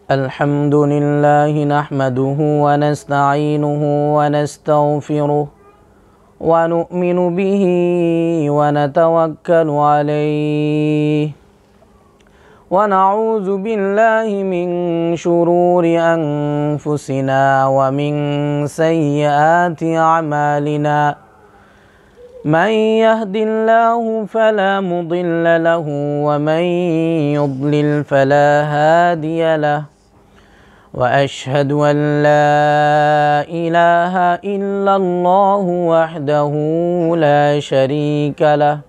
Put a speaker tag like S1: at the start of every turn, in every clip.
S1: الحمد لله نحمده ونستعينه ونستغفره ونؤمن به ونتوكل عليه ونعوذ بالله من شرور أنفسنا ومن سيئات أعمالنا من يهد الله فلا مضل له ومن يضلل فلا هادي له وأشهد أن لا إله إلا الله وحده لا شريك له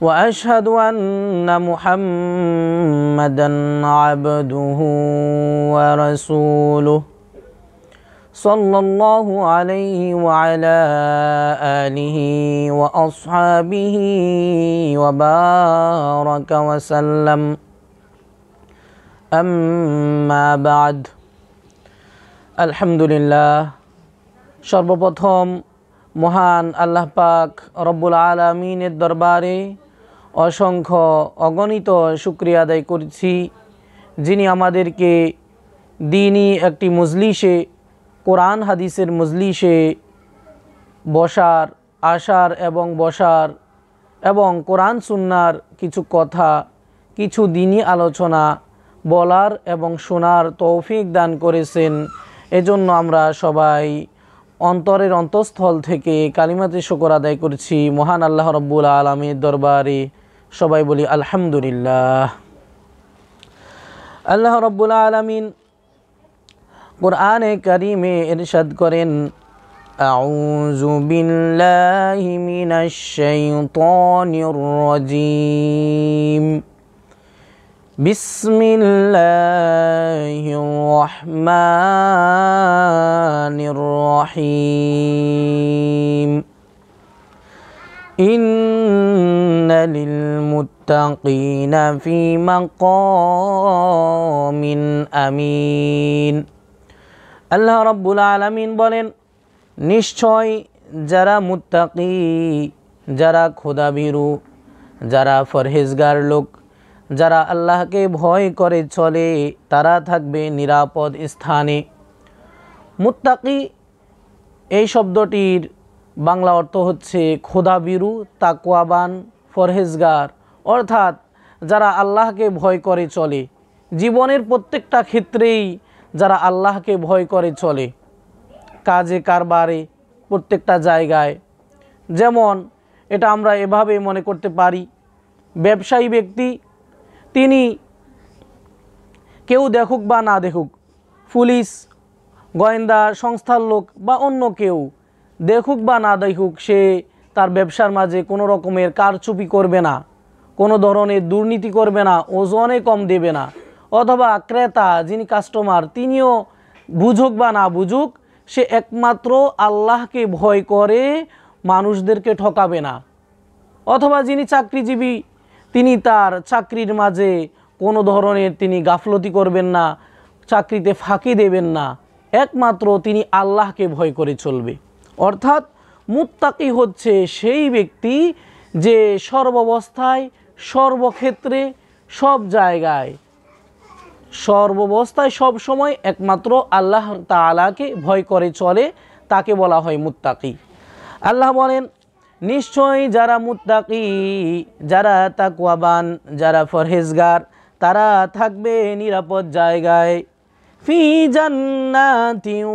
S1: وأشهد أن محمدا عبده ورسوله صلى الله عليه وعلى آله وأصحابه وبارك وسلم أما بعد আলহামদুলিল্লাহ সর্বপ্রথম মহান আল্লাহ পাক রব্বুল আলামিনের দরবারে অসংখ্য অগণিত শুকরিয়া আদায় করছি, যিনি আমাদেরকে দ্বীনি একটি মজলিসে, কোরআন হাদিসের মজলিসে বসার, আসার এবং বসার এবং কোরআন সুন্নার কিছু কথা, কিছু দ্বীনি আলোচনা বলার এবং শোনার তৌফিক দান করেছেন। এজন্য আমরা সবাই অন্তরের অন্তঃস্থল থেকে কালিমাতে শুকর আদায় করছি মহান আল্লাহ রব্বুল আলামিনের দরবারে। সবাই বলি আলহামদুলিল্লাহ। আল্লাহ রব্বুল আলামিন কুরআনে কারীমে ইরশাদ করেন, আউযু বিল্লাহি মিনাশ শাইতানির রাজীম, বিসমিল্লাহির রহমানির রহিম, ইন্না লিল মুত্তাকিনা ফি মাকামিন আমিন। আল্লাহ রাব্বুল আলামিন বলেন, নিশ্চয় যারা মুত্তাকি, যারা খোদাভীরু, যারা পরহেজগার লোক, যারা আল্লাহকে ভয় করে চলে, তারা থাকবে নিরাপদ স্থানে। মুত্তাকি এই শব্দটির বাংলা অর্থ হচ্ছে খোদাভীরু, তাকওয়াবান, পরহেজগার, অর্থাৎ যারা আল্লাহকে ভয় করে চলে। জীবনের প্রত্যেকটা ক্ষেত্রেই যারা আল্লাহকে ভয় করে চলে, কাজে কারবারে, প্রত্যেকটা জায়গায়। যেমন এটা আমরা এভাবে মনে করতে পারি, ব্যবসায়ী ব্যক্তি, তিনি কেউ দেখুক বা না দেখুক, পুলিশ, গোয়েন্দা সংস্থার লোক বা অন্য কেউ দেখুক বা না দেখুক, সে তার ব্যবসার মাঝে কোনো রকমের কারচুপি করবে না, কোনো ধরনের দুর্নীতি করবে না, ওজনে কম দেবে না। অথবা ক্রেতা, যিনি কাস্টমার, তিনিও বুঝুক বা না বুঝুক, সে একমাত্র আল্লাহকে ভয় করে মানুষদেরকে ঠকাবে না। অথবা যিনি চাকরিজীবী, তিনি তার চাকরির মাঝে কোনো ধরনের তিনি গাফলতি করবেন না, চাকরিতে ফাঁকি দেবেন না, একমাত্র তিনি আল্লাহকে ভয় করে চলবে। অর্থাৎ মুত্তাকি হচ্ছে সেই ব্যক্তি যে সর্বাবস্থায়, সর্বক্ষেত্রে, সব জায়গায়, সর্বাবস্থায় সব সময় একমাত্র আল্লাহ তাআলাকে ভয় করে চলে, তাকে বলা হয় মুত্তাকি। আল্লাহ বলেন, নিশ্চয় যারা মুত্তাকি, যারা তাকওয়াবান, যারা পরহেজগার, তারা থাকবে নিরাপদ জায়গায়। ফি জান্নাতিন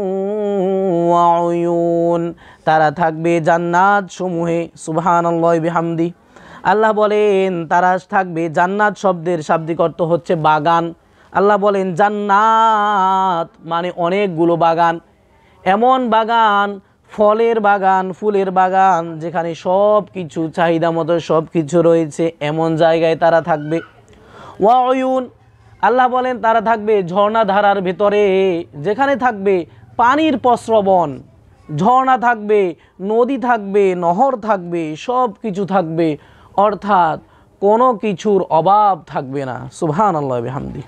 S1: ওয়া উয়ুন, তারা থাকবে জান্নাত সমূহে। সুবহানাল্লাহি বিহামদি। আল্লাহ বলেন তারা থাকবে, জান্নাত শব্দের শাব্দিক অর্থ হচ্ছে বাগান। আল্লাহ বলেন জান্নাত মানে অনেকগুলো বাগান, এমন বাগান, ফলের বাগান, ফুলের বাগান, যেখানে সব কিছু চাহিদা মতো সব কিছু রয়েছে, এমন জায়গায় তারা থাকবে। ওয়া উয়ুন, আল্লাহ বলেন তারা থাকবে ঝর্ণাধারার ভেতরে, যেখানে থাকবে পানির প্রস্রবণ, ঝর্ণা থাকবে, নদী থাকবে, নহর থাকবে, সব কিছু থাকবে, অর্থাৎ কোনো কিছুর অভাব থাকবে না। সুবহানাল্লাহি বিহামদি।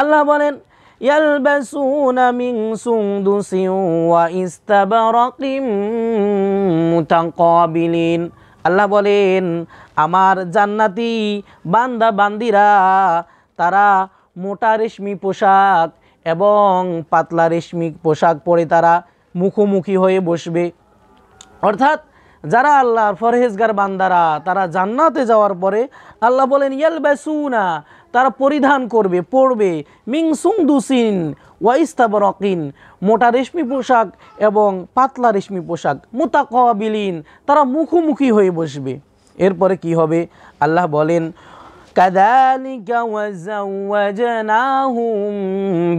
S1: আল্লাহ বলেন, ইয়ালবাসুনা মিন সুনদুসিন ওয়া ইস্তাবরাকিম মুতাকাবিলিন। আল্লাহ বলেন, আমার জান্নাতি বান্দা বান্দিরা তারা মোটা রেশমি পোশাক এবং পাতলা রেশমি পোশাক পরে তারা মুখোমুখি হয়ে বসবে। অর্থাৎ যারা আল্লাহর ফরহেজগার বান্দারা তারা জান্নাতে যাওয়ার পরে আল্লাহ বলেন ইয়ালবাসুনা, তারা পরিধান করবে, পরবে মিং সুন্দুসিন ওয়া ইস্তাবরাকিন, মোটা রেশমি পোশাক এবং পাতলা রেশমি পোশাক, মুতাকাবিলিন, তারা মুখোমুখি হয়ে বসবে। এরপরে কি হবে? আল্লাহ বলেন কাযালিকা ওয়াজাওয়াজনাহুম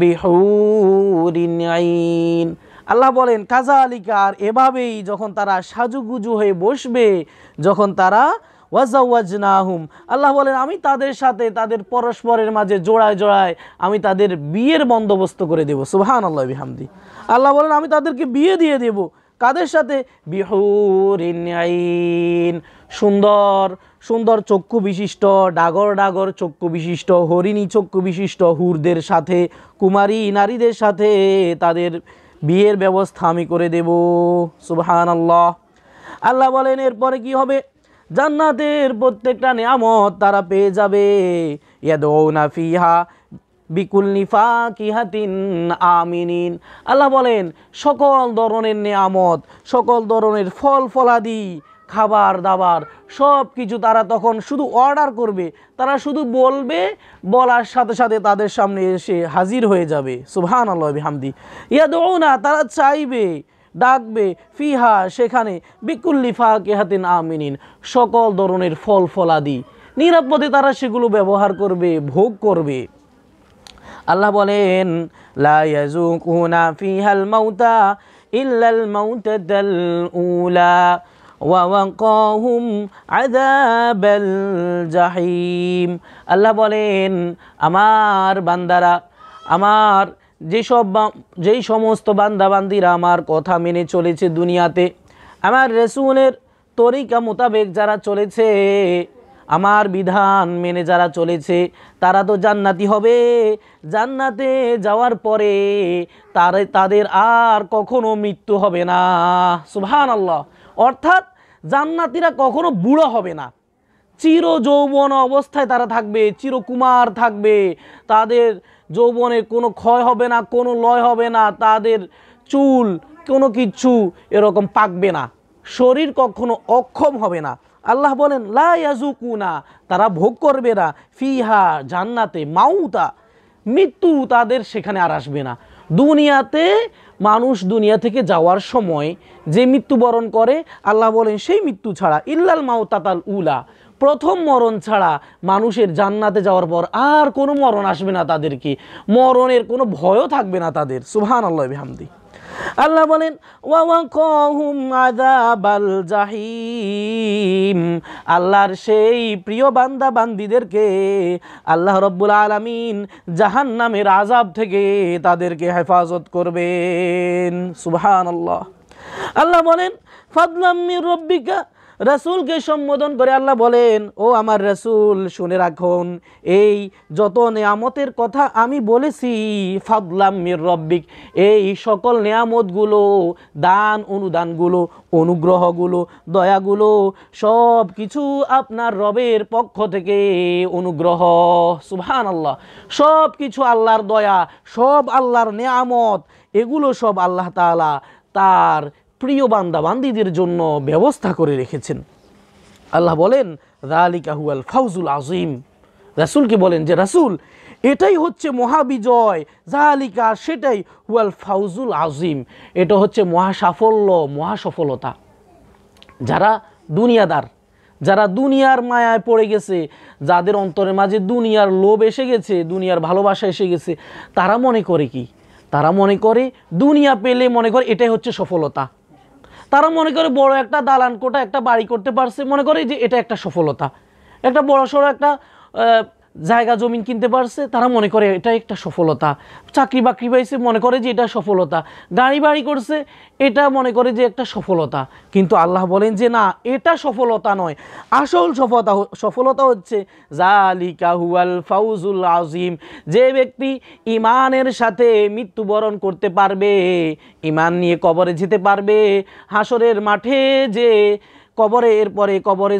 S1: বিহুরিন আইন। আল্লাহ বলেন কাযালিকা, আর এভাবেই যখন তারা সাজুগুজু হয়ে বসবে, যখন তারা ওয়াজাওয়াজনাহুম, আল্লাহ বলেন আমি তাদের সাথে তাদের পরস্পরের মাঝে জোড়ায় জোড়ায় আমি তাদের বিয়ের বন্দোবস্ত করে দেব। সুবহানাল্লাহ বিহামদি। আল্লাহ বলেন আমি তাদেরকে বিয়ে দিয়ে দেব। কাদের সাথে? বিহুরিন আইন, সুন্দর সুন্দর চক্ষু বিশিষ্ট, ডাগর ডাগর চক্ষু বিশিষ্ট, হরিণী চক্ষু বিশিষ্ট হুরদের সাথে, কুমারী নারীদের সাথে তাদের বিয়ের ব্যবস্থা আমি করে দেব। সুবহানাল্লাহ। আল্লাহ বলেন এরপরে কি হবে? জান্নাতের প্রত্যেকটা নিয়ামত তারা পেয়ে যাবে। ইয়াদউনা ফিহা বিকুল্লি ফাকিহাতিন আমিনিন। আল্লাহ বলেন সকল ধরনের নিয়ামত, সকল ধরনের ফল ফলাদি, খাবার দাবার সব কিছু তারা তখন শুধু অর্ডার করবে, তারা শুধু বলবে, বলার সাথে সাথে তাদের সামনে এসে হাজির হয়ে যাবে। সুবহানাল্লাহ বিহামদি। ইয়াদউনা, তারা চাইবে, ডাকবে, ফিহা, সেখানে, বিকুল্লি ফাকিহাতিন আমিনিন, সকল ধরনের ফল ফলাদি, নিরাপদে তারা সেগুলো ব্যবহার করবে, ভোগ করবে। আল্লাহ বলেন লা ইয়াযুকুনা ফিহাল মাউতা ইল্লাল মাউতাতাল উলা ওয়া ওয়াকাহুম আযাবাল জাহিম। আল্লাহ বলেন আমার বান্দারা, আমার যেই সমস্ত বান্দাবান্দিরা আমার কথা মেনে চলেছে দুনিয়াতে, আমার রাসূলের তরিকা মোতাবেক যারা চলেছে, আমার বিধান মেনে যারা চলেছে, তারা তো জান্নাতি হবে। জান্নাতে যাওয়ার পরে তাদের আর কখনো মৃত্যু হবে না। সুবহানাল্লাহ। অর্থাৎ জান্নাতীরা কখনো বুড়ো হবে না, চির যৌবন অবস্থায় তারা থাকবে, চিরকুমার থাকবে। তাদের যৌবনের কোনো ক্ষয় হবে না, কোনো লয় হবে না, তাদের চুল কোনো কিচ্ছু এরকম পাকবে না, শরীর কখনো অক্ষম হবে না। আল্লাহ বলেন লা ইয়াযুকুনা, তারা ভোগ করবে না, ফিহা, জান্নাতে, মাউতা, মৃত্যু তাদের সেখানে আর আসবে না। দুনিয়াতে মানুষ দুনিয়া থেকে যাওয়ার সময় যে মৃত্যুবরণ করে, আল্লাহ বলেন সেই মৃত্যু ছাড়া, ইল্লাল মাউতাতাল উলা, প্রথম মরণ ছাড়া মানুষের জান্নাতে যাওয়ার পর আর কোনো মরণ আসবে না তাদেরকে, মরণের কোনো ভয়ও থাকবে না তাদের। সুবহানাল্লাহ বিহামদি। আল্লাহ বলেন ওয়া ওয়াকাহুম আযাবাল জাহিম, আল্লাহর সেই প্রিয় বান্দা বান্দীদেরকে আল্লাহ রাব্বুল আলামিন জাহান্নামের আযাব থেকে তাদেরকে হেফাজত করবেন। সুবহানাল্লাহ। আল্লাহ বলেন ফাদলাম মির রাব্বিকা, রাসূলকে সম্বোধন করে আল্লাহ বলেন ও আমার রাসূল শুনে রাখুন, এই যত নিয়ামতের কথা আমি বলেছি, ফাদলাম মির রব্বিক, এই সকল নিয়ামতগুলো, দান অনুদানগুলো, অনুগ্রহগুলো, দয়াগুলো সব কিছু আপনার রবের পক্ষ থেকে অনুগ্রহ। সুবহানাল্লাহ। সব কিছু আল্লাহর দয়া, সব আল্লাহর নিয়ামত, এগুলো সব আল্লাহ তাআলা তার প্রিয় বান্দা বান্দীদের জন্য ব্যবস্থা করে রেখেছেন। আল্লাহ বলেন যালিকা হুয়াল ফাউজুল আযীম। রাসূলকে বলেন যে রাসূল, এটাই হচ্ছে মহাবিজয়, যালিকা, সেটাই, হুয়াল ফাউজুল আযীম, এটা হচ্ছে মহা সাফল্য, মহা সফলতা। যারা দুনিয়াদার, যারা দুনিয়ার মায়ায় পড়ে গেছে, যাদের অন্তরের মাঝে দুনিয়ার লোভ এসে গেছে, দুনিয়ার ভালোবাসা এসে গেছে, তারা মনে করে কি? তারা মনে করে দুনিয়া পেলে মনে করে এটাই হচ্ছে সফলতা। তারা মনে করে বড় একটা দালান কোঠা, একটা বাড়ি করতে পারছে, মনে করে যে এটা একটা সফলতা। একটা বড় সড়ো একটা জায়গা জমিন কিনতে পারছে, তারা মনে করে এটা একটা সফলতা। চাকরি বাকরি পাইছে, মনে করে যে এটা সফলতা। গাড়ি বাড়ি করছে, এটা মনে করে যে একটা সফলতা। কিন্তু আল্লাহ বলেন যে না, এটা সফলতা নয়, আসল সফলতা হচ্ছে যালিকা হুয়াল ফাউজুল আযীম। যে ব্যক্তি ঈমানের সাথে মৃত্যুবরণ করতে পারবে, ঈমান নিয়ে কবরে যেতে পারবে, হাসরের মাঠে যে কবরে, এরপরে কবরে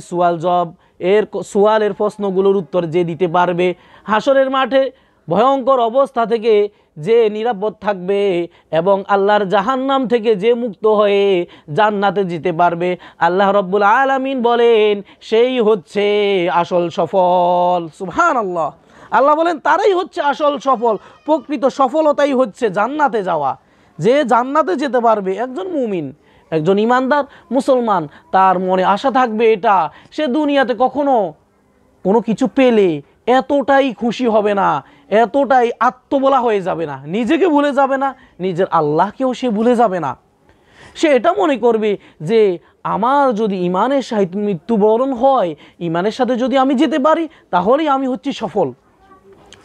S1: সুয়ালের প্রশ্নগুলোর উত্তর যে দিতে পারবে, হাসরের মাঠে ভয়ঙ্কর অবস্থা থেকে যে নিরাপদ থাকবে এবং আল্লাহর জাহান্নাম থেকে যে মুক্ত হয়ে জান্নাতে যেতে পারবে, আল্লাহ রাব্বুল আলামিন বলেন সেই হচ্ছে আসল সফল। সুবহানাল্লাহ। আল্লাহ বলেন তারাই হচ্ছে আসল সফল। প্রকৃত সফলতাই হচ্ছে জান্নাতে যাওয়া। যে জান্নাতে যেতে পারবে একজন মুমিন, একজন ইমানদার মুসলমান, তার মনে আশা থাকবে এটা, সে দুনিয়াতে কখনো কোনো কিছু পেলে এতটাই খুশি হবে না, এতটাই আত্মবলা হয়ে যাবে না, নিজেকে ভুলে যাবে না, নিজের আল্লাহকেও সে ভুলে যাবে না। সে এটা মনে করবে যে আমার যদি ইমানের সাথে মৃত্যুবরণ হয়, ইমানের সাথে যদি আমি যেতে পারি, তাহলেই আমি হচ্ছি সফল।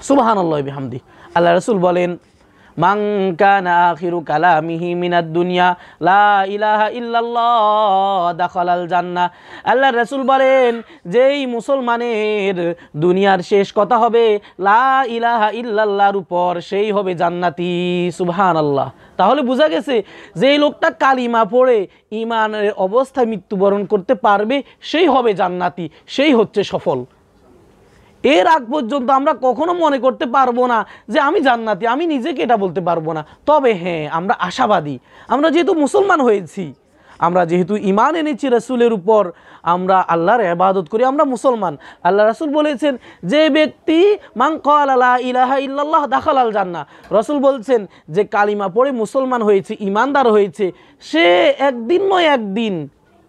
S1: সুবহানাল্লাহি বিহামদি। আল্লাহ রাসূল বলেন, মান কানা আখিরু কালামিহি মিনাদ দুনিয়া লা ইলাহা ইল্লাল্লাহ দাখালাল জান্নাহ। আল্লাহ রাসূল বলেন, যেই মুসলমানের দুনিয়ার শেষ কথা হবে লা ইলাহা ইল্লাল্লাহর উপর, সেই হবে জান্নাতি। সুবহানাল্লাহ। তাহলে বোঝা গেছে যেই লোকটা কালিমা পড়ে ঈমানের অবস্থায় মৃত্যুবরণ করতে পারবে, সেই হবে জান্নাতি, সেই হচ্ছে সফল। এর আগ পর্যন্ত আমরা কখনো মনে করতে পারবো না যে আমি জান্নাতি, আমি নিজেকে এটা বলতে পারবো না। তবে হ্যাঁ, আমরা আশাবাদী। আমরা যেহেতু মুসলমান হয়েছি, আমরা যেহেতু ঈমান এনেছি রাসূলের উপর, আমরা আল্লাহর ইবাদত করি, আমরা মুসলমান। আল্লাহ রাসূল বলেছেন, যে ব্যক্তি মান ক্বালা লা ইলাহা ইল্লাল্লাহ দাখালাল জান্নাহ, রাসূল বলছেন যে কালিমা পড়ে মুসলমান হয়েছে, ঈমানদার হয়েছে, সে একদিন নয় একদিন,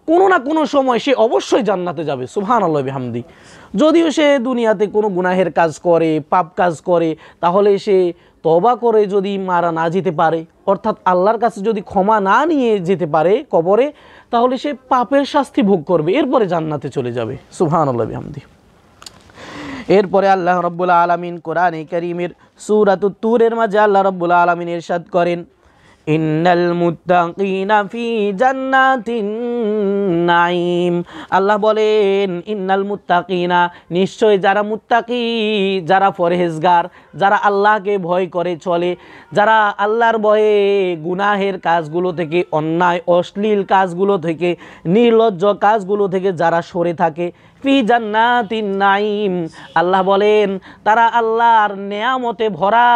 S1: কোনো না কোনো সময় সে অবশ্যই জান্নাতে যাবে। সুবহানাল্লাহি বিহামদি। যদিও সে দুনিয়াতে কোনো গুনাহের কাজ করে, পাপ কাজ করে, তাহলে সে তওবা করে যদি মারা না যেতে পারে, অর্থাৎ আল্লাহর কাছে যদি ক্ষমা না নিয়ে যেতে পারে কবরে, তাহলে সে পাপের শাস্তি ভোগ করবে, এরপরে জান্নাতে চলে যাবে। সুবহানাল্লাহি বিহামদি। এরপরে আল্লাহ রাব্বুল আলামিন কোরআনে কারীমের সূরাতুত তুরের মাঝে আল্লাহ রাব্বুল আলামিন ইরশাদ করেন, ইন্নাল মুত্তাকিনা ফি জান্নাতিন নাঈম। আল্লাহ বলেন, ইন্নাল মুত্তাকিনা, নিশ্চয় যারা মুত্তাকি, যারা পরহেজগার, যারা আল্লাহকে ভয় করে চলে, যারা আল্লাহর ভয়ে গুনাহের কাজগুলো থেকে, অন্যায় অশ্লীল কাজগুলো থেকে, নির্লজ্জ কাজগুলো থেকে যারা সরে থাকে, ফি জান্নাতিন নাঈম, আল্লাহ বলেন তারা আল্লাহর নেয়ামতে ভরা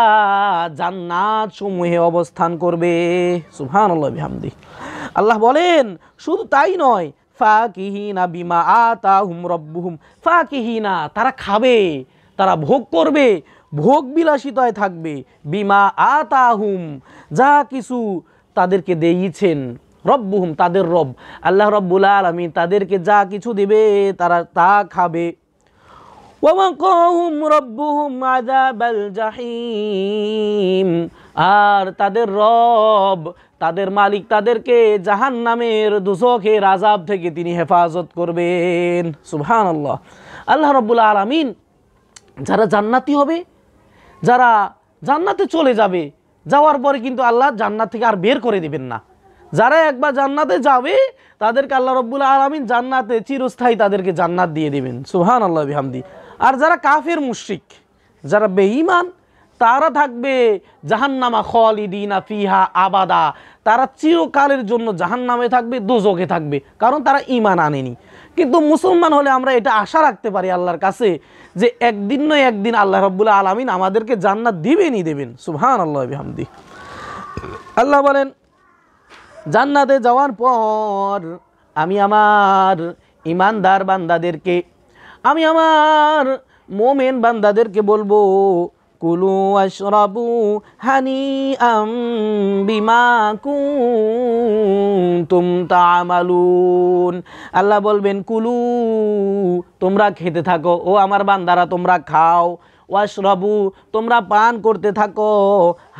S1: জান্নাত সমূহে অবস্থান করবে। সুবহানাল্লাহি বিহামদি। আল্লাহ বলেন শুধু তাই নয়, ফাকিহিনা বিমা আতাহুম রাব্বুহুম, ফাকিহিনা, তারা খাবে, তারা ভোগ করবে, ভোগ বিলাসিতায় থাকবে, বিমা আতাহুম, যা কিছু তাদেরকে দিয়েছেন, রব্বুহুম, তাদের রব আল্লাহ রাব্বুল আলামিন তাদেরকে যা কিছু দেবে তারা তা খাবে। ওয়াকাহুম রাব্বুহুম আযাবাল জাহিম, আর তাদের রব, তাদের মালিক তাদেরকে জাহান্নামের দোজখের আযাব থেকে তিনি হেফাজত করবেন। সুবহানাল্লাহ। আল্লাহ রাব্বুল আলামিন যারা জান্নাতি হবে, যারা জান্নাতে চলে যাবে, যাওয়ার পরে কিন্তু আল্লাহ জান্নাত থেকে আর বের করে দিবেন না। যারা একবার জান্নাতে যাবে তাদেরকে আল্লাহ রাব্বুল আলামিন জান্নাতে চিরস্থায়ী তাদেরকে জান্নাত দিয়ে দিবেন। সুবহানাল্লাহি বিহামদি। আর যারা কাফের মুশরিক, যারা বেঈমান, তারা থাকবে জাহান্নামা খালিদিনা ফিহা আবাদা, তারা চিরকালের জন্য জাহান্নামে থাকবে, দোজখে থাকবে, কারণ তারা ঈমান আনেনি। কিন্তু মুসলমান হলে আমরা এটা আশা রাখতে পারি আল্লাহর কাছে যে একদিন নয় একদিন আল্লাহ রাব্বুল আলামিন আমাদেরকে জান্নাত দিবেনই দিবেন। সুবহানাল্লাহি বিহামদি। আল্লাহ বলেন, জান্নাতে যাওয়ার পর আমি আমার ঈমানদার বান্দাদেরকে, আমি আমার মোমেন বান্দাদেরকে বলবো, কুলু আশরাবু হানিআম বিমা কুনতুম তা'মালুন। আল্লাহ বলবেন, কুলু, তোমরা খেতে থাকো, ও আমার বান্দারা তোমরা খাও, ওয়াশরাবু, তোমরা পান করতে থাকো,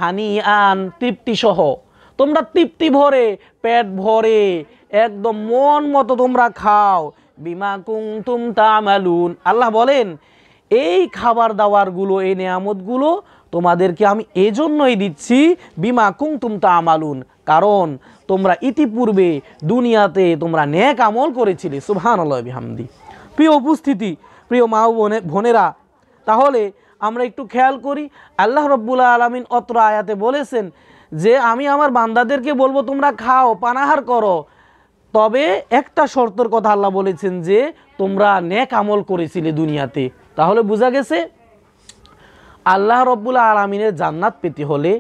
S1: হানিআন, তৃপ্তি সহ, তোমরা তৃপ্তি ভরে, পেট ভরে, একদম মন মতো তোমরা খাও, বিমা কুনতুম তা'মালুন। আল্লাহ বলেন এই খাবার দাবারগুলো, এই নেয়ামতগুলো তোমাদেরকে আমি এজন্যই দিচ্ছি, বিমা কুনতুম তা'মালুন, কারণ তোমরা ইতিপূর্বে দুনিয়াতে তোমরা নেক আমল করেছিলে। সুবহানাল্লাহি বিহামদি। প্রিয় উপস্থিতি, প্রিয় মা বোনেরা, তাহলে আমরা একটু খেয়াল করি, আল্লাহ রাব্বুল আলামিন অত্র আয়াতে বলেছেন যে আমি আমার বান্দাদেরকে বলবো তোমরা খাও, পানাহার করো, তবে একটা শর্তের কথা আল্লাহ বলেছেন যে তোমরা নেক আমল করেছিলে দুনিয়াতে। তাহলে বোঝা গেছে আল্লাহ রব্বুল আলামিনের জান্নাত পেতে হলে,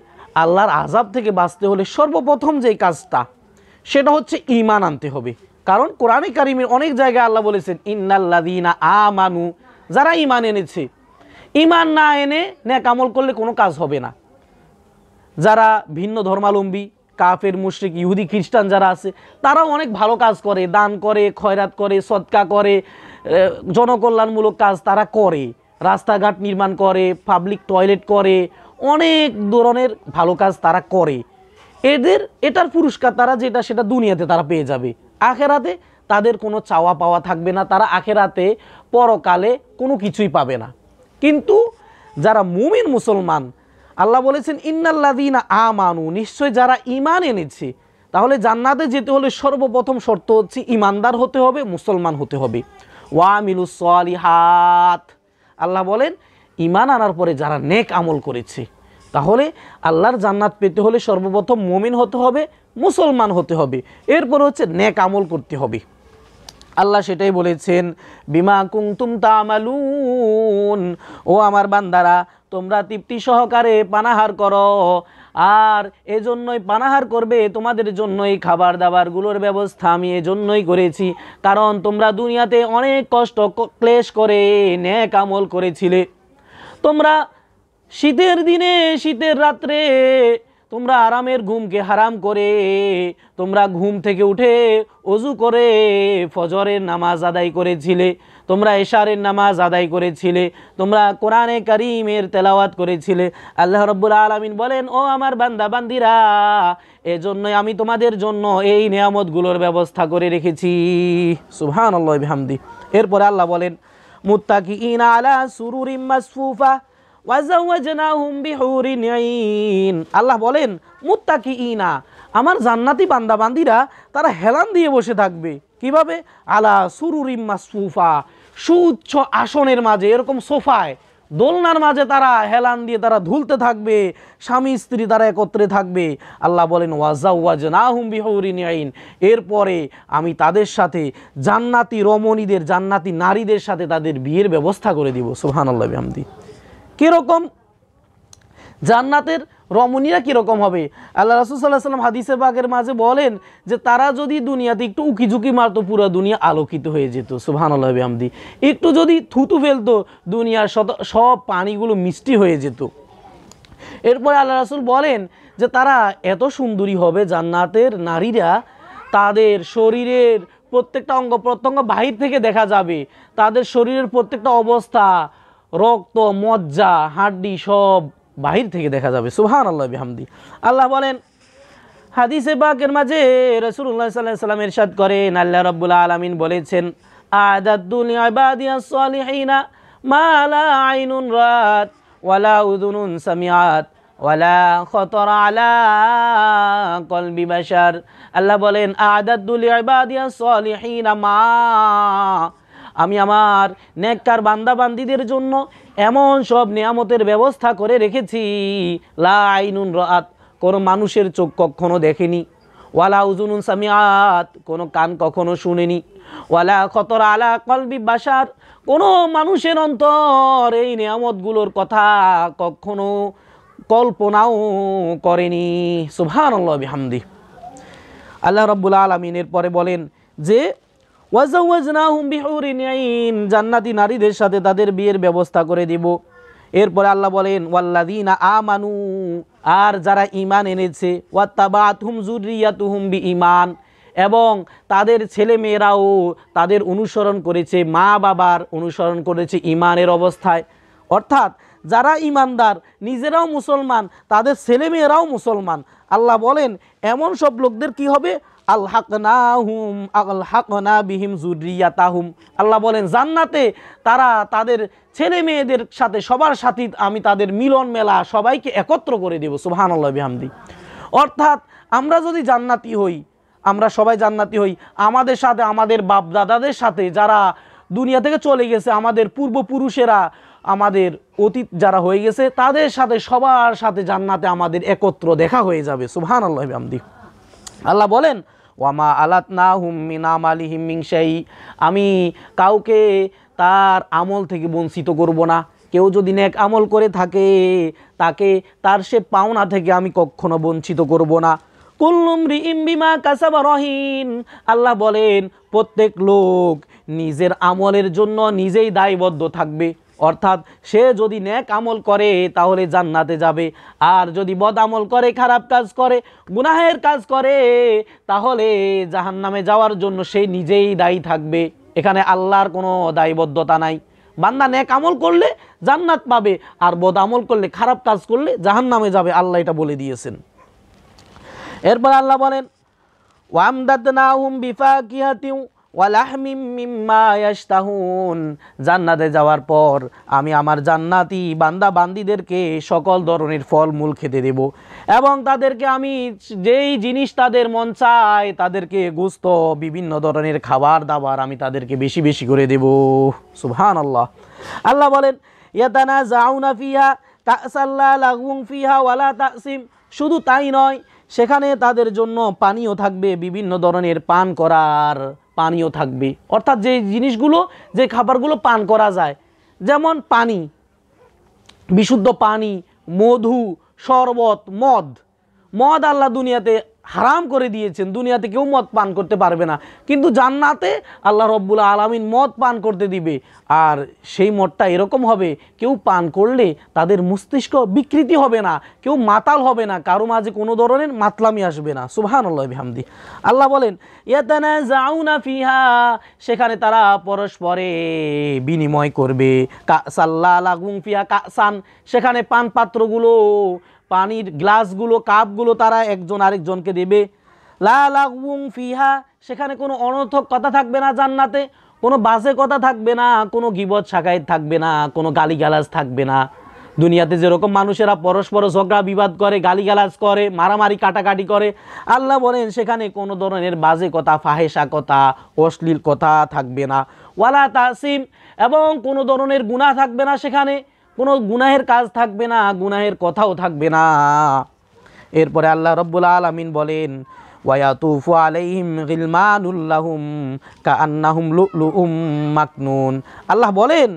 S1: আল্লাহর আযাব থেকে বাঁচতে হলে সর্বপ্রথম যে কাজটা সেটা হচ্ছে ঈমান আনতে হবে। কারণ কোরআনে কারিমের অনেক জায়গায় আল্লাহ বলেছেন ইন্নাল্লাযীনা আমানু, যারা ঈমান এনেছে। ঈমান না এনে নেক আমল করলে কোনো কাজ হবে না। যারা ভিন্ন ধর্মাবলম্বী, কাফের, মুশরিক, ইহুদি, খ্রিস্টান যারা আছে, তারাও অনেক ভালো কাজ করে, দান করে, খয়রাত করে, সদকা করে, জনকল্যাণমূলক কাজ তারা করে, রাস্তাঘাট নির্মাণ করে, পাবলিক টয়লেট করে, অনেক ধরনের ভালো কাজ তারা করে। এটার পুরস্কার তারা যেটা সেটা দুনিয়াতে তারা পেয়ে যাবে, আখেরাতে তাদের কোনো চাওয়া পাওয়া থাকবে না, তারা আখেরাতে পরকালে কোনো কিছুই পাবে না। কিন্তু যারা মুমিন মুসলমান, আল্লাহ বলেছেন ইন্নাল্লাযীনা আমানু, নিশ্চয় যারা ঈমান এনেছে। তাহলে জান্নাতে যেতে হলে সর্বপ্রথম শর্ত হচ্ছে ঈমানদার হতে হবে, মুসলমান হতে হবে। ওয়া আমিলুস সলিহাত, আল্লাহ বলেন ঈমান আনার পরে যারা নেক আমল করেছে, তাহলে আল্লাহর জান্নাত পেতে হলে সর্বপ্রথম মুমিন হতে হবে, মুসলমান হতে হবে, এরপর হচ্ছে নেক আমল করতে হবে। আল্লাহ সেটাই বলেছেন বিমা কুনতুম তা'মালুন, ও আমার বান্দারা তোমরা তৃপ্তি সহকারে পানাহার করো, আর এজন্যই পানাহার করবে, তোমাদের জন্যই খাবার দাবারগুলোর ব্যবস্থা আমি এজন্যই করেছি, কারণ তোমরা দুনিয়াতে অনেক কষ্ট ক্লেশ করে নেক আমল করেছিলে। তোমরা শীতের দিনে, শীতের রাত্রে তোমরা আরামের ঘুমকে হারাম করে তোমরা ঘুম থেকে উঠে ওযু করে ফজরের নামাজ আদায় করেছিলে, তোমরা এশারের নামাজ আদায় করেছিলে, তোমরা কোরআনে কারীমের তেলাওয়াত করেছিলে। আল্লাহ রাব্বুল আলামিন বলেন ও আমার বান্দা বান্দিরা, এজন্যই আমি তোমাদের জন্য এই নিয়ামতগুলোর ব্যবস্থা করে রেখেছি। সুবহানাল্লাহি বিহামদি। এরপরে আল্লাহ বলেন মুত্তাকিইনা আলা সুরুরিম মাসফুফা ওয়াজাওয়াজনাহুম বিহুরিন আইন। আল্লাহ বলেন মুত্তাকিইনা, আমার জান্নাতি বান্দা বান্দিরা তারা হেলান দিয়ে বসে থাকবে। কিভাবে? আলা সুরুরিম মাসফুফা, সুউচ্চ আসনের মাঝে, এরকম সোফায়, দোলনার মাঝে তারা হেলান দিয়ে তারা ঝুলতে থাকবে, স্বামী স্ত্রী তারা একত্রে থাকবে। আল্লাহ বলেন ওয়াজাওয়াজনাহুম বিহুরিন আইন, এরপরে আমি তাদের সাথে জান্নাতি রমণীদের, জান্নাতি নারীদের সাথে তাদের বিয়ের ব্যবস্থা করে দিব। সুবহানাল্লাহি বিহামদি। কিরকম জান্নাতের রমণীরা কিরকম হবে? আল্লাহ রাসূল সাল্লাল্লাহু আলাইহি ওয়াসাল্লাম হাদিসে পাকের মাঝে বলেন যে তারা যদি দুনিয়াতে একটু উকিঝুঁকি মারতো, পুরো দুনিয়া আলোকিত হয়ে যেত। সুবহানাল্লাহি ওয়া বিহামদি। একটু যদি থুতু ফেলতো, দুনিয়ার সব পানিগুলো মিষ্টি হয়ে যেত। এরপরে আল্লাহ রাসূল বলেন যে তারা এত সুন্দরী হবে, জান্নাতের নারীরা, তাদের শরীরের প্রত্যেকটা অঙ্গ প্রত্যঙ্গ বাহির থেকে দেখা যাবে, তাদের শরীরের প্রত্যেকটা অবস্থা, রক্ত, মজ্জা, হাড্ডি সব বাহির থেকে দেখা যাবে। সুবহানাল্লাহি বিহামদি। আল্লাহ বলেন হাদিসে পাকের মাঝে, রাসূলুল্লাহ সাল্লাল্লাহু আলাইহি ওয়াসাল্লাম ইরশাদ করেন, আল্লাহ রাব্বুল আলামিন বলেছেন আ'দাদতু লিইবাদিয়াস সালিহিনা মা লা আইনুন রাত ওয়ালা উযুনুন সামিআত ওয়ালা খাতারা আলা কলবি বাশার। আল্লাহ বলেন আ'দাদতু লিইবাদিয়াস সালিহিনা মা, আমি আমার নেককার বান্দা বান্দীদের জন্য এমন সব নিয়ামতের ব্যবস্থা করে রেখেছি, লা আইনুন রাত, কোনো মানুষের চোখ কখনো দেখেনি, ওয়ালা উযুনুন সামিআত, কোনো কান কখনো শুনেনি, ওয়ালা খাতারা আলা কলবি বাশার, কোনো মানুষের অন্তর এই নিয়ামতগুলোর কথা কখনো কল্পনাও করেনি। সুবহানাল্লাহি বিহামদি। আল্লাহ রাব্বুল আলামিন এরপরে বলেন যে ওয়াজাওয়াজনাহুম বিহুরিন আইন, জান্নাতি নারীদের সাথে তাদের বিয়ের ব্যবস্থা করে দিব। এরপরে আল্লাহ বলেন ওয়াল্লাযীনা আমানু, আর যারা ঈমান এনেছে, ওয়াত্তাবাতুহুম যুররিয়াতুহুম বিঈমান, এবং তাদের ছেলে মেয়েরাও তাদের অনুসরণ করেছে, মা বাবার অনুসরণ করেছে ঈমানের অবস্থায়। অর্থাৎ যারা ঈমানদার, নিজেরাও মুসলমান, তাদের ছেলে মেয়েরাও মুসলমান। আল্লাহ বলেন এমন সব লোকদের কি হবে? আলহাকনা বিহিম যুররিয়াতাহুম। আল্লাহ বলেন জান্নাতে তারা তাদের ছেলে মেয়েদের সাথে, সবার সাথে আমি তাদের মিলন মেলা, সবাইকে একত্র করে দেব। সুবহানাল্লাহি বিহামদি। অর্থাৎ আমরা যদি জান্নাতি হই, আমরা সবাই জান্নাতি হই, আমাদের সাথে, আমাদের বাপ দাদাদের সাথে যারা দুনিয়া থেকে চলে গেছে, আমাদের পূর্বপুরুষেরা, আমাদের অতীত যারা হয়ে গেছে, তাদের সাথে, সবার সাথে জান্নাতে আমাদের একত্র দেখা হয়ে যাবে। সুবহানাল্লাহি বিহামদি। আল্লাহ বলেন ওয়ামা আলাতনাহুম মিন আমালিহিম মিন শাই, আমি কাউকে তার আমল থেকে বঞ্চিত করব না। কেউ যদি নেক আমল করে থাকে তাকে তার সে পাওনা থেকে আমি কখনো বঞ্চিত করব না। কুল্লু মরিইম বিমা কাসাবা রহিন, আল্লাহ বলেন প্রত্যেক লোক নিজের আমলের জন্য নিজেই দায়বদ্ধ থাকবে। অর্থাৎ সে যদি নেক আমল করে তাহলে জান্নাতে যাবে, আর যদি বদ আমল করে, খারাপ কাজ করে, গুনাহের কাজ করে, তাহলে জাহান্নামে যাওয়ার জন্য সে নিজেই দায়ী থাকবে। এখানে আল্লাহর কোনো দায়বদ্ধতা নাই। বান্দা নেক আমল করলে জান্নাত পাবে, আর বদ আমল করলে, খারাপ কাজ করলে জাহান্নামে যাবে, আল্লাহ এটা বলে দিয়েছেন। এরপর আল্লাহ বলেন ওয়ামদাদনাহুম বিফাকিহাতিন ওয়া লাহমিম মিম্মা ইয়াশতাহুন, জান্নাতে যাওয়ার পর আমি আমার জান্নাতি বান্দা বান্দীদেরকে সকল ধরনের ফলমূল খেতে দেব, এবং তাদেরকে আমি যেই জিনিস তাদের মন চায় তাদেরকে গোশত, বিভিন্ন ধরনের খাবার দাবার আমি তাদেরকে বেশি বেশি করে দেব। সুবহানাল্লাহ। আল্লাহ বলেন ইয়াতানাজাউনা ফিহা কাসাল লা লাগুন ফিহা ওয়ালা তাসিম, শুধু তাই নয়, সেখানে তাদের জন্য পানীয় থাকবে, বিভিন্ন ধরনের পান করার পানীয় থাকবে। অর্থাৎ যে জিনিসগুলো, যে খাবারগুলো পান করা যায়, যেমন পানি, বিশুদ্ধ পানি, মধু, শরবত, মদ। মদ আল্লাহ দুনিয়াতে হারাম করে দিয়েছেন, দুনিয়াতে কেউ মদ পান করতে পারবে না, কিন্তু জান্নাতে আল্লাহ রব্বুল আলামিন মদ পান করতে দিবে। আর সেই মদটা এরকম হবে, কেউ পান করলে তাদের মস্তিষ্ক বিকৃতি হবে না, কেউ মাতাল হবে না, কারো মাঝে কোনো ধরনের মাতলামি আসবে না। সুবহানাল্লাহ বিহামদি। আল্লাহ বলেন ইয়াতানাজাউনা ফিহা, সেখানে তারা পরস্পরে বিনিময় করবে। কাসাল্লা লাগুন ফিহা কাসান, সেখানে পান পাত্রগুলো, পানির গ্লাসগুলো, কাপগুলো তারা একজন আরেকজনকে দেবে। লা লাগুন ফিহা, সেখানে কোনো অনর্থক কথা থাকবে না জান্নাতে, কোনো বাজে কথা থাকবে না, কোনো গীবত শাকায়েত থাকবে না, কোনো গালিগালাজ থাকবে না। দুনিয়াতে যেরকম মানুষেরা পরস্পর ঝগড়া বিবাদ করে, গালিগালাজ করে, মারামারি কাটাকাটি করে, আল্লাহ বলেন সেখানে কোনো ধরনের বাজে কথা, ফাহেসা কথা, অশ্লীল কথা থাকবে না। ওয়ালা তাসিম, এবং কোনো ধরনের গুনাহ থাকবে না, সেখানে কোনো গুনাহের কাজ থাকবে না, গুনাহের কথাও থাকবে না। এরপরে আল্লাহ রব্বুল আলামিন বলেন ওয়ায়াতুফু আলাইহিম গিলমানুল লাহুম কাআন্নাহুম লুলুউম মাকনুন। আল্লাহ বলেন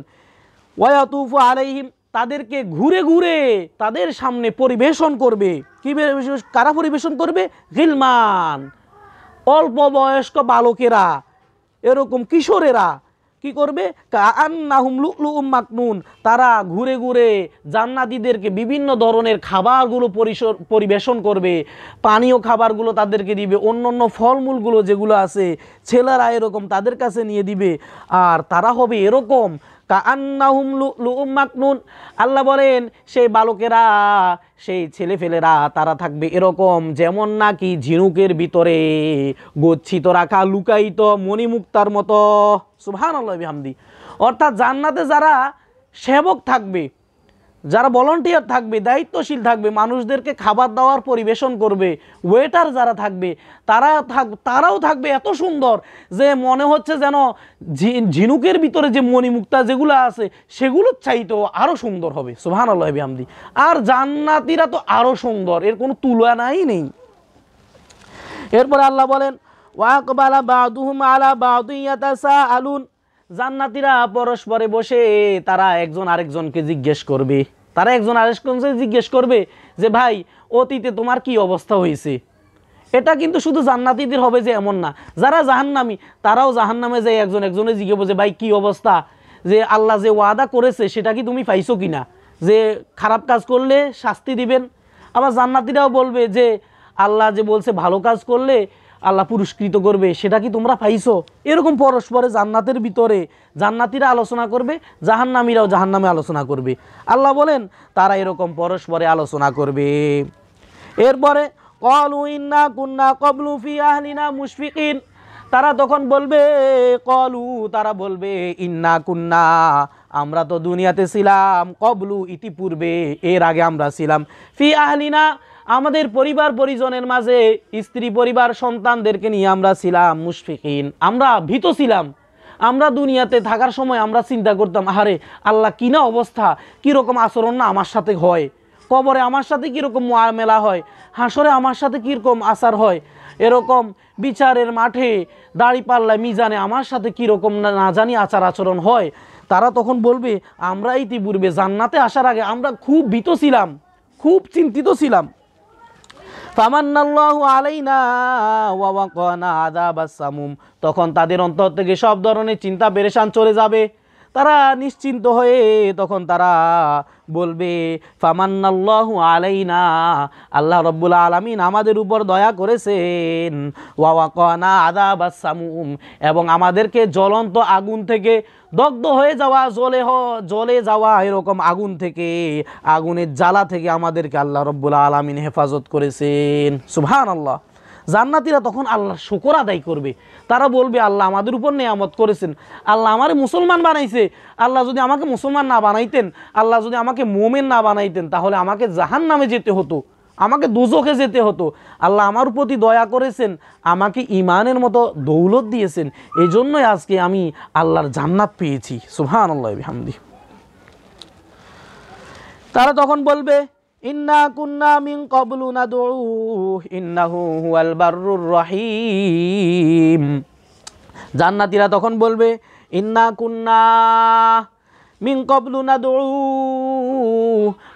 S1: ওয়ায়াতুফু আলাইহিম, তাদেরকে ঘুরে ঘুরে তাদের সামনে পরিবেশন করবে। কি কারা পরিবেশন করবে? গিলমান, অল্প বয়স্ক বালকেরা, এরকম কিশোরেরা কি করবে? কাআন্নাহুম লুলুউম মাকনুন, তারা ঘুরে ঘুরে জান্নাতীদেরকে বিভিন্ন ধরনের খাবারগুলো পরিবেশন করবে, পানীয় খাবারগুলো তাদেরকে দিবে, অন্য ফলমূলগুলো যেগুলো আছে ছেলেরা এরকম তাদের কাছে নিয়ে দিবে, আর তারা হবে এরকম কাআন্নাহুম লুলুউম মাকনুন। আল্লাহ বলেন সেই বালকেরা, সেই ছেলেফেলেরা তারা থাকবে এরকম যেমন নাকি ঝিনুকের ভিতরে গচ্ছিত রাখা লুকায়িত মণিমুক্তার মতো। সুবহানাল্লাহ বিহামদি। অর্থাৎ জান্নাতে যারা সেবক থাকবে, যারা ভলান্টিয়ার থাকবে, দায়িত্বশীল থাকবে, মানুষদেরকে খাবার দাবার পরিবেশন করবে, ওয়েটার যারা থাকবে, তারাও থাকবে এত সুন্দর যে মনে হচ্ছে যেন ঝিনুকের ভিতরে যে মণিমুক্তা যেগুলো আছে সেগুলোর চাইতেও আরও সুন্দর হবে। সুবহানাল্লাহ বিহামদি। আর জান্নাতীরা তো আরও সুন্দর, এর কোনো তুলনাই নেই। এরপরে আল্লাহ বলেন ওয়াকবালা বাদুহুম আলা বাদিন ইয়াতাসাআলুন, জান্নাতীরা পরস্পরে বসে তারা একজন আরেকজনকে জিজ্ঞেস করবে, তারা একজন আরেকজনকে জিজ্ঞেস করবে যে ভাই অতীতে তোমার কি অবস্থা হয়েছে। এটা কিন্তু শুধু জান্নাতীদের হবে যে এমন না, যারা জাহান্নামী তারাও জাহান্নামে যায় একজন একজনে জিজ্ঞেস যে ভাই কি অবস্থা, যে আল্লাহ যে ওয়াদা করেছে সেটা কি তুমি পাইছো কিনা, যে খারাপ কাজ করলে শাস্তি দিবেন। আবার জান্নাতীরাও বলবে যে আল্লাহ যে বলছে ভালো কাজ করলে আল্লাহ পুরস্কৃত করবে, সেটা কি তোমরা পাইছো। এরকম পরস্পরে জান্নাতের ভিতরে জান্নাতীরা আলোচনা করবে, জাহান্নামীরাও জাহান্নামে আলোচনা করবে। আল্লাহ বলেন তারা এরকম পরস্পরে আলোচনা করবে। এরপরে ক্বালু ইন্না কুন্না ক্বাবলু ফি আহলিনা মুশফিকিন, তারা তখন বলবে, ক্বালু তারা বলবে, ইন্না কুন্না আমরা তো দুনিয়াতে ছিলাম, ক্বাবলু ইতিপূর্বে এর আগে আমরা ছিলাম, ফি আহলিনা আমাদের পরিবার পরিজনের মাঝে, স্ত্রী পরিবার সন্তানদেরকে নিয়ে আমরা ছিলাম, মুশফিকিন আমরা ভীত ছিলাম। আমরা দুনিয়াতে থাকার সময় আমরা চিন্তা করতাম, আহারে আল্লাহ কিনা অবস্থা, কীরকম আচরণ না আমার সাথে হয়, কবরে আমার সাথে কীরকম মুআমেলা হয়, হাসরে আমার সাথে কীরকম আচার হয়, এরকম বিচারের মাঠে দাড়িপাল্লায় মিজানে আমার সাথে কীরকম না জানি আচার আচরণ হয়। তারা তখন বলবে আমরা ইতিপূর্বে জান্নাতে আসার আগে আমরা খুব ভীত ছিলাম, খুব চিন্তিত ছিলাম। ফামান্নাল্লাহু আলাইনা ওয়া ওয়াকানা আযাবাস সামুম, তখন তাদের অন্তর থেকে সব ধরনের চিন্তা পেরেশান চলে যাবে, তারা নিশ্চিন্ত হয়ে তখন তারা বলবে ফামান্নাল্লাহু আলাইনা, আল্লাহ রাব্বুল আলামিন আমাদের উপর দয়া করেছেন, ওয়া ওয়াকানা আযাবাস সামুম, এবং আমাদেরকে জ্বলন্ত আগুন থেকে, দগ্ধ হয়ে যাওয়া, জ্বলে যাওয়া এরকম আগুন থেকে, আগুনের জ্বালা থেকে আমাদেরকে আল্লাহ রাব্বুল আলামিন হেফাজত করেছেন। সুবহানাল্লাহ। জান্নাতীরা তখন আল্লাহর শুকর আদায় করবে, তারা বলবে আল্লাহ আমাদের উপর নেয়ামত করেছেন, আল্লাহ আমারে মুসলমান বানাইছে, আল্লাহ যদি আমাকে মুসলমান না বানাইতেন, আল্লাহ যদি আমাকে মুমিন না বানাইতেন, তাহলে আমাকে জাহান্নামে যেতে হতো, আমাকে দুজখে যেতে হতো। আল্লাহ আমার প্রতি দয়া করেছেন, আমাকে ঈমানের মতো দৌলত দিয়েছেন, এই জন্যই আজকে আমি আল্লাহর জান্নাত পেয়েছি। সুবহানাল্লাহি ওয়া বিহামদিহি। তারা তখন বলবে ইন্না কুন্না মিন ক্বাবলু নাদউ ইন্নাহু হুয়াল বাররুর রহিম। জান্নাতীরা তখন বলবে ইন্না কুন্না মিন ক্বাবলু নাদউ,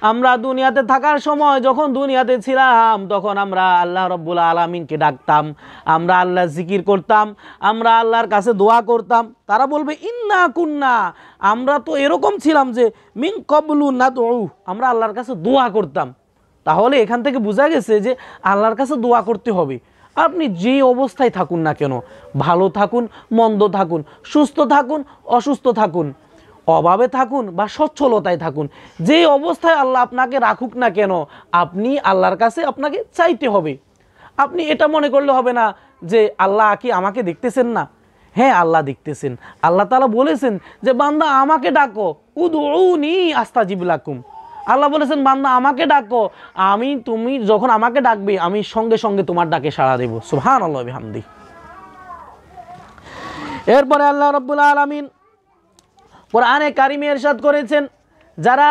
S1: আমরা দুনিয়াতে থাকার সময়, যখন দুনিয়াতে ছিলাম, তখন আমরা আল্লাহ রাব্বুল আলামিনকে ডাকতাম, আমরা আল্লাহ জিকির করতাম, আমরা আল্লাহর কাছে দোয়া করতাম। তারা বলবে ইন্না কুন্না, আমরা তো এরকম ছিলাম যে মিন ক্বাবলু নাদউ, আমরা আল্লাহর কাছে দোয়া করতাম। তাহলে এখান থেকে বোঝা গেছে যে আল্লাহর কাছে দোয়া করতে হবে। আপনি যে অবস্থায় থাকুন না কেন, ভালো থাকুন, মন্দ থাকুন, সুস্থ থাকুন, অসুস্থ থাকুন, অভাবে থাকুন বা সচ্ছলতায় থাকুন, যে অবস্থায় আল্লাহ আপনাকে রাখুক না কেন, আপনি আল্লাহর কাছে আপনাকে চাইতে হবে। আপনি এটা মনে করলে হবে না যে আল্লাহ কি আমাকে দেখতেছেন না। হ্যাঁ, আল্লাহ দেখতেছেন। আল্লাহ তাআলা বলেছেন যে বান্দা আমাকে ডাকো, উদউনি আস্তাজিব লাকুম। আল্লাহ বলেছেন বান্দা আমাকে ডাকো, তুমি যখন আমাকে ডাকবে আমি সঙ্গে সঙ্গে তোমার ডাকে সাড়া দেব। সুবহানাল্লাহি ওয়া বিহামদিহি। এরপরে আল্লাহ রাব্বুল আলামিন কোরআনে কারিমে ইরশাদ করেছেন, যারা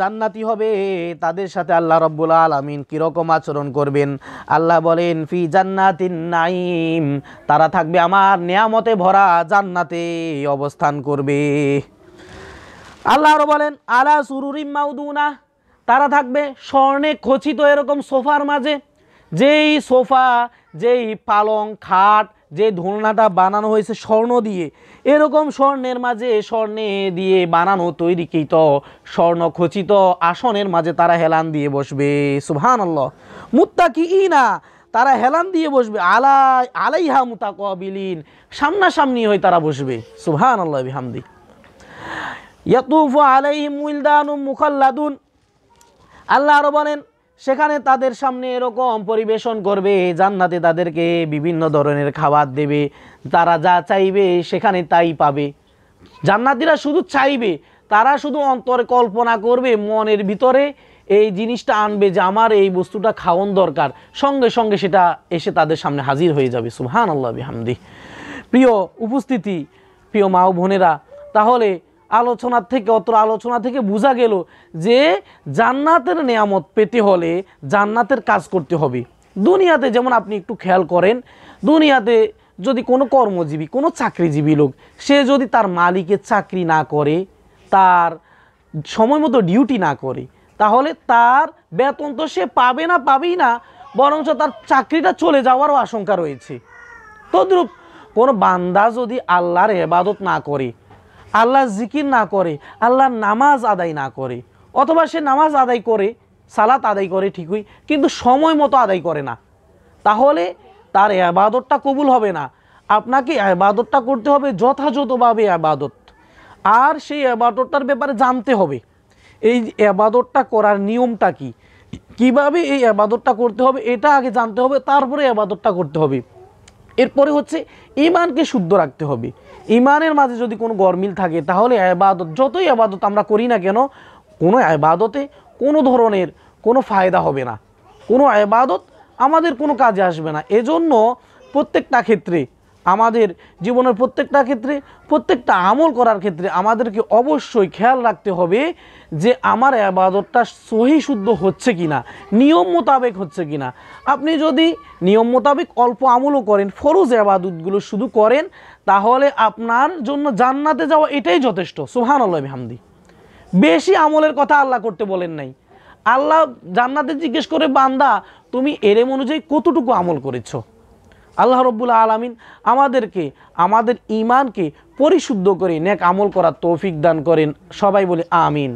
S1: জান্নাতি হবে তাদের সাথে আল্লাহ রাব্বুল আলামিন কিরকম আচরণ করবেন। আল্লাহ বলেন ফি জান্নাতিন নাঈম, তারা থাকবে আমার নিয়ামতে ভরা জান্নাতে অবস্থান করবে। আল্লাহ আরো বলেন আলা সুরুরিম মাউদুনা, তারা থাকবে স্বর্ণে খচিত এরকম সোফার মাঝে, যেই সোফা, যেই পালং খাট, যে দোলনাটা বানানো হয়েছে স্বর্ণ দিয়ে, এরকম স্বর্ণের মাঝে, স্বর্ণে দিয়ে বানানো তৈরিকৃত স্বর্ণ খচিত আসনের মাঝে তারা হেলান দিয়ে বসবে। সুবহানাল্লাহ। মুত্তাকিইনা, তারা হেলান দিয়ে বসবে, আলাইহা মুতাকাবিলিন, সামনাসামনি হয়ে তারা বসবে। সুবহানাল্লাহি ওয়া বিহামদিহি। ইয়াতুফু আলাইহিম উইলদানুম মুখাল্লাদুন, আল্লাহ আরো বলেন সেখানে তাদের সামনে এরকম পরিবেশন করবে, জান্নাতে তাদেরকে বিভিন্ন ধরনের খাবার দেবে, তারা যা চাইবে সেখানে তাই পাবে। জান্নাতীরা শুধু চাইবে, তারা শুধু অন্তরে কল্পনা করবে, মনের ভিতরে এই জিনিসটা আনবে যে আমার এই বস্তুটা খাওয়ান দরকার, সঙ্গে সঙ্গে সেটা এসে তাদের সামনে হাজির হয়ে যাবে। সুবহানাল্লাহি ওয়া বিহামদিহি। প্রিয় উপস্থিতি, প্রিয় মা ও বোনেরা, তাহলে আলোচনা থেকে বোঝা গেল যে জান্নাতের নিয়ামত পেতে হলে জান্নাতের কাজ করতে হবে। দুনিয়াতে যেমন আপনি একটু খেয়াল করেন, দুনিয়াতে যদি কোনো কর্মজীবী, কোনো চাকরিজীবী লোক, সে যদি তার মালিকের চাকরি না করে, তার সময় মতো ডিউটি না করে, তাহলে তার বেতন তো সে পাবেই না, বরঞ্চ তার চাকরিটা চলে যাওয়ারও আশঙ্কা রয়েছে। তদ্রূপ কোনো বান্দা যদি আল্লাহর ইবাদত না করে, আল্লাহর জিকির না করে, আল্লাহর নামাজ আদায় না করে, অথবা সে নামাজ আদায় করে, সালাত আদায় করে ঠিকই, কিন্তু সময় মতো আদায় করে না, তাহলে তার ইবাদতটা কবুল হবে না। আপনাকে ইবাদতটা করতে হবে যথাযথভাবে ইবাদত, আর সেই ইবাদতটার ব্যাপারে জানতে হবে। এই ইবাদতটা করার নিয়মটা কি, কিভাবে এই ইবাদতটা করতে হবে, এটা আগে জানতে হবে, তারপরে ইবাদতটা করতে হবে। এরপরে হচ্ছে ঈমানকে শুদ্ধ রাখতে হবে। ঈমানের মাঝে যদি কোনো গরমিল থাকে, তাহলে ইবাদত, যতই ইবাদত আমরা করি না কেন, কোনো ইবাদতে কোনো ধরনের কোনো ফায়দা হবে না, কোনো ইবাদত আমাদের কোনো কাজে আসবে না। এজন্য প্রত্যেকটা ক্ষেত্রে আমাদের জীবনের প্রত্যেকটা ক্ষেত্রে, প্রত্যেকটা আমল করার ক্ষেত্রে আমাদেরকে অবশ্যই খেয়াল রাখতে হবে যে আমার ইবাদতটা সহি শুদ্ধ হচ্ছে কিনা, নিয়ম মোতাবেক হচ্ছে কিনা। আপনি যদি নিয়ম মোতাবেক অল্প আমলও করেন, ফরজ ইবাদতগুলো শুধু করেন, তাহলে আপনার জন্য জান্নাতে যাওয়া এটাই যথেষ্ট। সুবহানাল্লাহ বিহামদি। বেশি আমলের কথা আল্লাহ করতে বলেন নাই। আল্লাহ জান্নাতে জিজ্ঞেস করে, বান্দা তুমি এরম অনুযায়ী কতটুকু আমল করেছো। আল্লাহ রব্বুল আলামিন আমাদেরকে আমাদের ঈমানকে পরিশুদ্ধ করে নেক আমল করার তৌফিক দান করেন। সবাই বলি আমিন।